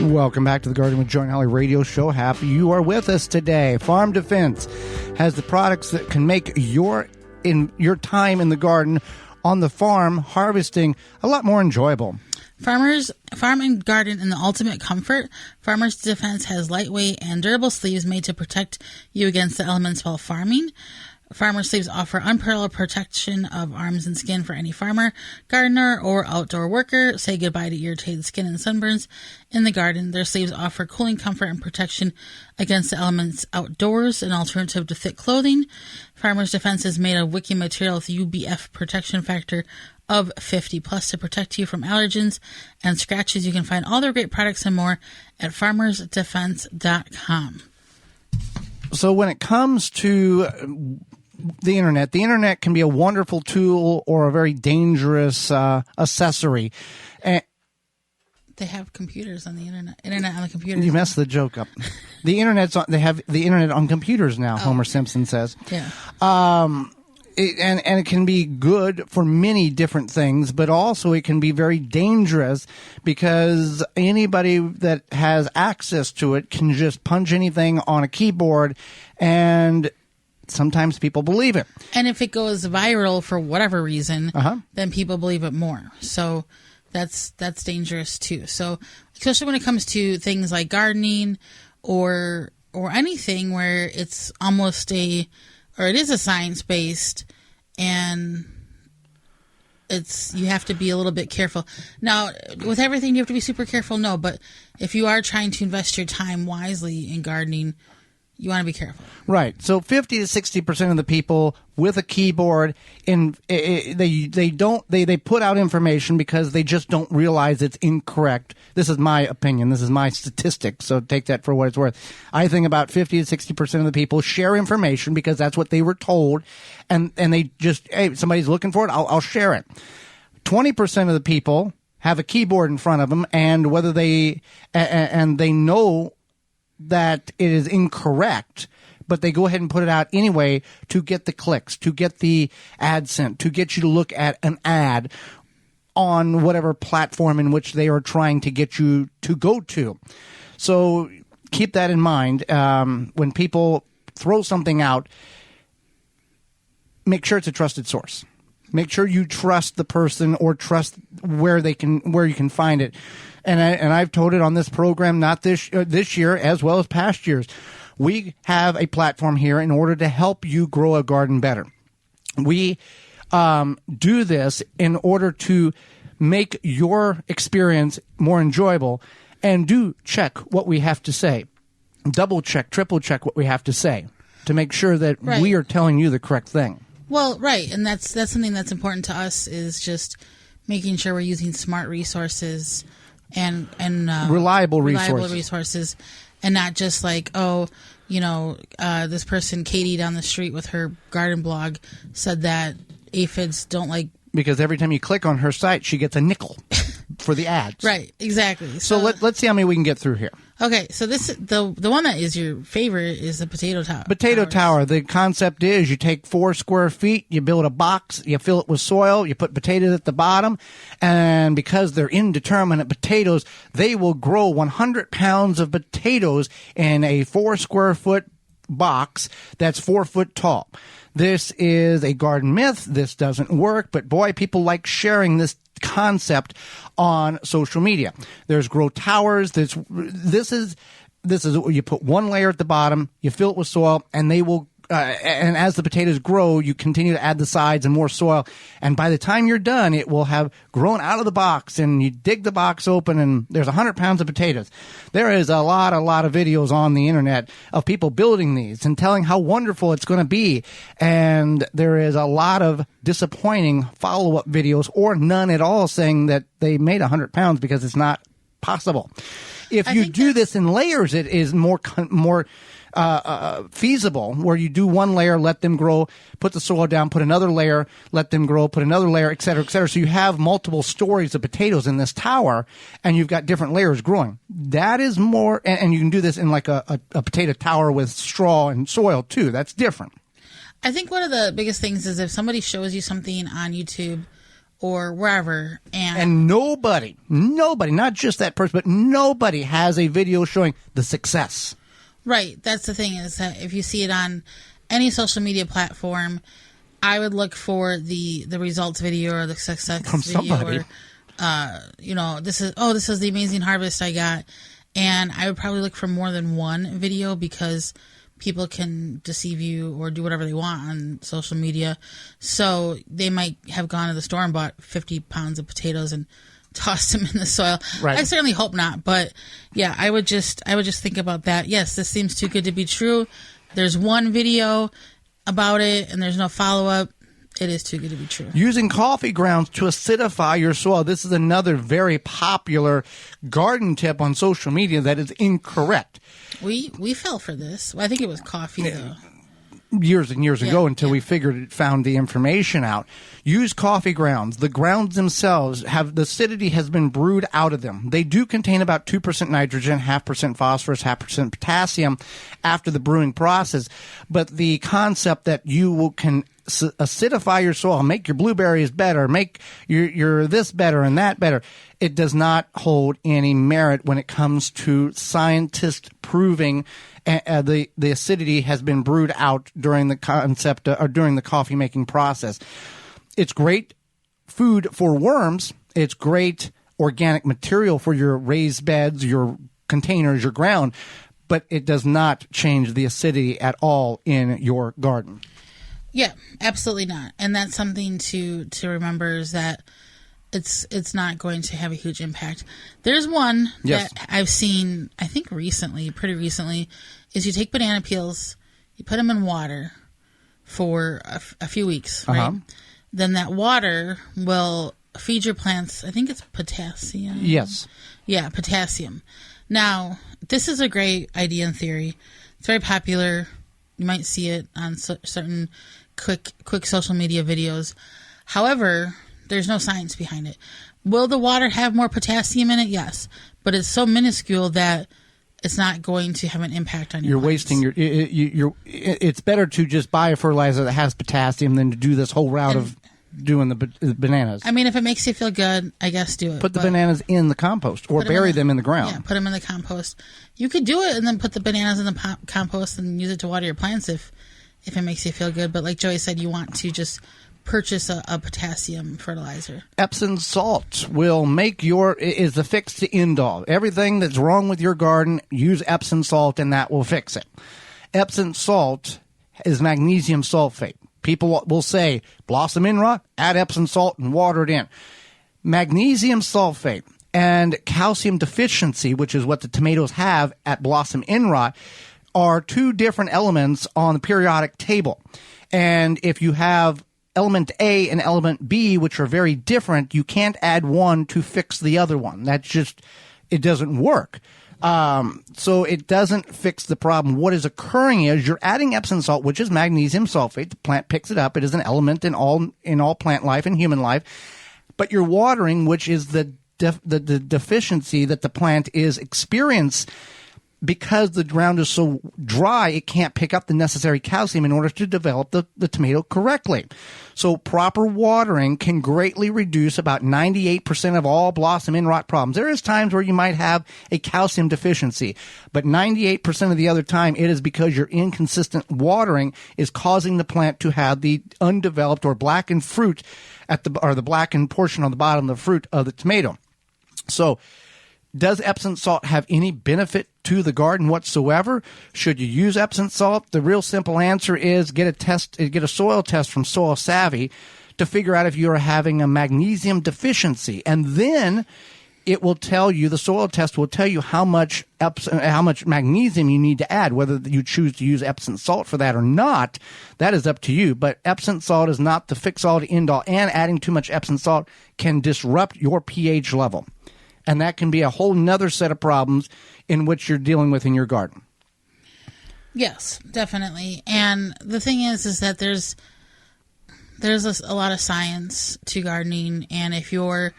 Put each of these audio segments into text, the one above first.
Welcome back to the Garden with Joe and Holly radio show. Happy you are with us today. Farm Defense has the products that can make your time in the garden on the farm harvesting a lot more enjoyable. Farm and garden in the ultimate comfort. Farmers Defense has lightweight and durable sleeves made to protect you against the elements while farming. Farmer sleeves offer unparalleled protection of arms and skin for any farmer, gardener, or outdoor worker. Say goodbye to irritated skin and sunburns in the garden. Their sleeves offer cooling comfort and protection against the elements outdoors, an alternative to thick clothing. Farmer's Defense is made of wicking material with UBF protection factor of 50 plus to protect you from allergens and scratches. You can find all their great products and more at farmersdefense.com. So when it comes to the internet can be a wonderful tool or a very dangerous accessory. They have computers on the internet on the computer. You messed the joke up. They have the internet on computers now, Homer Simpson says. Yeah. And it can be good for many different things, but also it can be very dangerous because anybody that has access to it can just punch anything on a keyboard, and sometimes people believe it. And if it goes viral for whatever reason, then people believe it more. So that's dangerous too. So especially when it comes to things like gardening or anything where it's almost it is a science-based, and you have to be a little bit careful. Now, with everything, you have to be super careful, no, but if you are trying to invest your time wisely in gardening, you want to be careful. Right. So 50 to 60% of the people with a keyboard, they put out information because they just don't realize it's incorrect. This is my opinion. This is my statistic. So take that for what it's worth. I think about 50 to 60% of the people share information because that's what they were told. And they just, hey, somebody's looking for it, I'll share it. 20% of the people have a keyboard in front of them, and whether they know that it is incorrect, but they go ahead and put it out anyway to get the clicks, to get the ad sent, to get you to look at an ad on whatever platform in which they are trying to get you to go to. So keep that in mind. When people throw something out, make sure it's a trusted source. Make sure you trust the person or trust where you can find it. And I've told it on this program, not this year as well as past years. We have a platform here in order to help you grow a garden better. We do this in order to make your experience more enjoyable, and do check what we have to say. Double check, triple check what we have to say to make sure that we are telling you the correct thing. Well, right, and that's something that's important to us, is just making sure we're using smart resources and reliable resources, and not just like, this person Katie down the street with her garden blog said that aphids don't like, because every time you click on her site, she gets a nickel for the ads. Right, exactly. So let's see how many we can get through here. Okay, so the one that is your favorite is the potato tower. Potato tower. The concept is you take 4 square feet, you build a box, you fill it with soil, you put potatoes at the bottom, and because they're indeterminate potatoes, they will grow 100 pounds of potatoes in a 4 square foot box that's 4 foot tall. This is a garden myth. This doesn't work, but boy, people like sharing this concept on social media. There's grow towers. This is you put one layer at the bottom, you fill it with soil, and they will and as the potatoes grow, you continue to add the sides and more soil, and by the time you're done, it will have grown out of the box, and you dig the box open, and there's 100 pounds of potatoes. There is a lot of videos on the internet of people building these and telling how wonderful it's going to be, and there is a lot of disappointing follow-up videos, or none at all, saying that they made 100 pounds because it's not possible. If you do this in layers, it is more feasible, where you do one layer, let them grow, put the soil down, put another layer, let them grow, put another layer, et cetera, et cetera. So you have multiple stories of potatoes in this tower, and you've got different layers growing. That is more, and you can do this in like a potato tower with straw and soil too. That's different. I think one of the biggest things is if somebody shows you something on YouTube or wherever. And nobody, not just that person, but nobody has a video showing the success. Right. That's the thing, is that if you see it on any social media platform, I would look for the results video or the success From video. somebody. Or, this is the amazing harvest I got. And I would probably look for more than one video, because people can deceive you or do whatever they want on social media. So they might have gone to the store and bought 50 pounds of potatoes and tossed them in the soil. Right. I certainly hope not. But yeah, I would just think about that. Yes, this seems too good to be true. There's one video about it and there's no follow-up. It is too good to be true. Using coffee grounds to acidify your soil. This is another very popular garden tip on social media that is incorrect. We fell for this. Well, I think it was coffee, though. Years and years ago, until we found the information out. Use coffee grounds. The grounds themselves the acidity has been brewed out of them. They do contain about 2% nitrogen, 0.5% phosphorus, 0.5% potassium after the brewing process. But the concept that you can acidify your soil, make your blueberries better, make your this better and that better, it does not hold any merit when it comes to scientists proving the acidity has been brewed out during the during the coffee making process. It's great food for worms. It's great organic material for your raised beds, your containers, your ground, but it does not change the acidity at all in your garden. Yeah, absolutely not. And that's something to remember, is that it's not going to have a huge impact. There's one that I've seen, I think pretty recently, is you take banana peels, you put them in water for a few weeks, right? Then that water will feed your plants, I think it's potassium. Yes. Yeah, potassium. Now, this is a great idea in theory. It's very popular. You might see it on certain quick social media videos. However, there's no science behind it. Will the water have more potassium in it? Yes. But it's so minuscule that it's not going to have an impact on your plants. Wasting it's better to just buy a fertilizer that has potassium than to do this whole route of doing the bananas. I mean, if it makes you feel good, I guess do it. Put the bananas in the compost or bury them in the ground. Yeah, put them in the compost. You could do it and then put the bananas in the compost and use it to water your plants if it makes you feel good. But like Joey said, you want to just purchase a potassium fertilizer. Epsom salt will is the fix to end all. Everything that's wrong with your garden, use Epsom salt and that will fix it. Epsom salt is magnesium sulfate. People will say, blossom in rot, add Epsom salt and water it in. Magnesium sulfate and calcium deficiency, which is what the tomatoes have at blossom in rot, are two different elements on the periodic table. And if you have element A and element B, which are very different, you can't add one to fix the other one. It doesn't work. So it doesn't fix the problem. What is occurring is you're adding Epsom salt, which is magnesium sulfate. The plant picks it up. It is an element in all plant life and human life. But you're watering, which is the deficiency that the plant is experiencing. Because the ground is so dry, it can't pick up the necessary calcium in order to develop the tomato correctly. So proper watering can greatly reduce about 98% of all blossom in rot problems. There is times where you might have a calcium deficiency, but 98% of the other time it is because your inconsistent watering is causing the plant to have the undeveloped or blackened fruit or the blackened portion on the bottom of the fruit of the tomato. So, does Epsom salt have any benefit to the garden whatsoever? Should you use Epsom salt? The real simple answer is get a soil test from Soil Savvy to figure out if you are having a magnesium deficiency. And then it will tell you, the soil test will tell you how much magnesium you need to add. Whether you choose to use Epsom salt for that or not, that is up to you. But Epsom salt is not the fix-all to end-all, and adding too much Epsom salt can disrupt your pH level. And that can be a whole nother set of problems in which you're dealing with in your garden. Yes, definitely. And the thing is that there's a lot of science to gardening, and if you're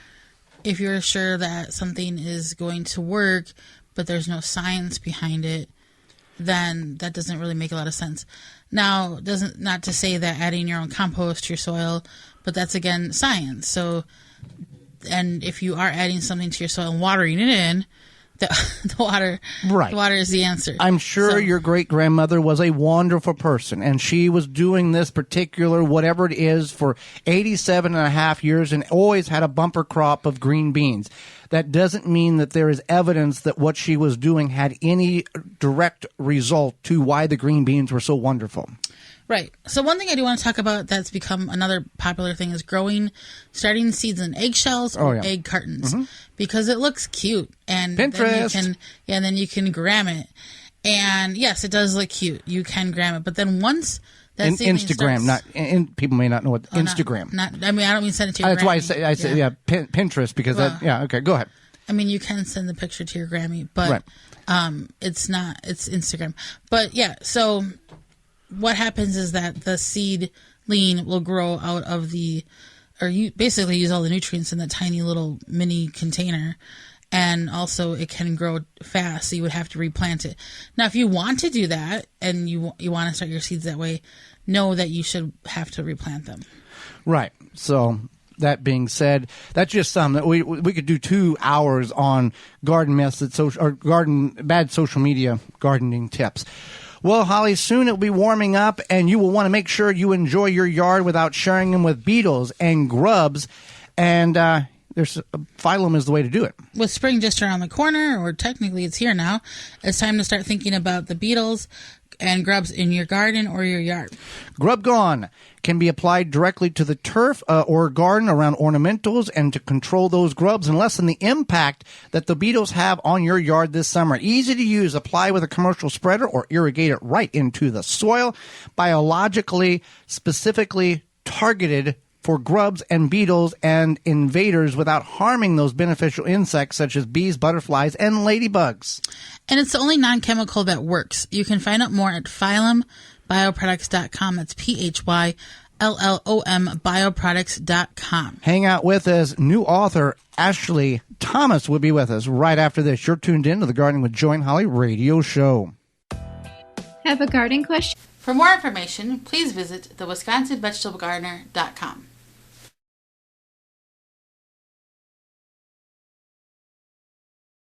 sure that something is going to work, but there's no science behind it, then that doesn't really make a lot of sense. Now, not to say that adding your own compost to your soil but that's again science. So, and if you are adding something to your soil and watering it in, the water is the answer. I'm sure your great-grandmother was a wonderful person, and she was doing this particular whatever it is for 87 and a half years and always had a bumper crop of green beans. That doesn't mean that there is evidence that what she was doing had any direct result to why the green beans were so wonderful. Right. So one thing I do want to talk about that's become another popular thing is starting seeds in eggshells or egg cartons, because it looks cute, and Pinterest. Then you can gram it, and yes, it does look cute. You can gram it, but then once that Instagram, people may not know what Instagram. I don't mean send it to your. That's why I say Pinterest, because okay, go ahead. I mean, you can send the picture to your Grammy, but it's Instagram. But yeah, so what happens is that the seedling will grow out of you basically use all the nutrients in that tiny little mini container, and also it can grow fast, so you would have to replant it. Now, if you want to do that and you want to start your seeds that way, know that you should have to replant them. Right. So that being said, that's just some that we could do 2 hours on garden myths or bad social media gardening tips. Well, Holly, soon it'll be warming up, and you will want to make sure you enjoy your yard without sharing them with beetles and grubs. And phylum is the way to do it. With spring just around the corner, or technically it's here now, it's time to start thinking about the beetles and grubs in your garden or your yard. Grub Gone can be applied directly to the turf or garden around ornamentals and to control those grubs and lessen the impact that the beetles have on your yard this summer. Easy to use. Apply with a commercial spreader or irrigate it right into the soil. Biologically, specifically targeted for grubs and beetles and invaders without harming those beneficial insects such as bees, butterflies, and ladybugs. And it's the only non-chemical that works. You can find out more at phyllumbioproducts.com. That's PHYLLOM bioproducts.com. Hang out with us. New author Ashley Thomas will be with us right after this. You're tuned in to the Gardening with Joy and Holly radio show. Have a garden question? For more information, please visit thewisconsinvegetablegardener.com.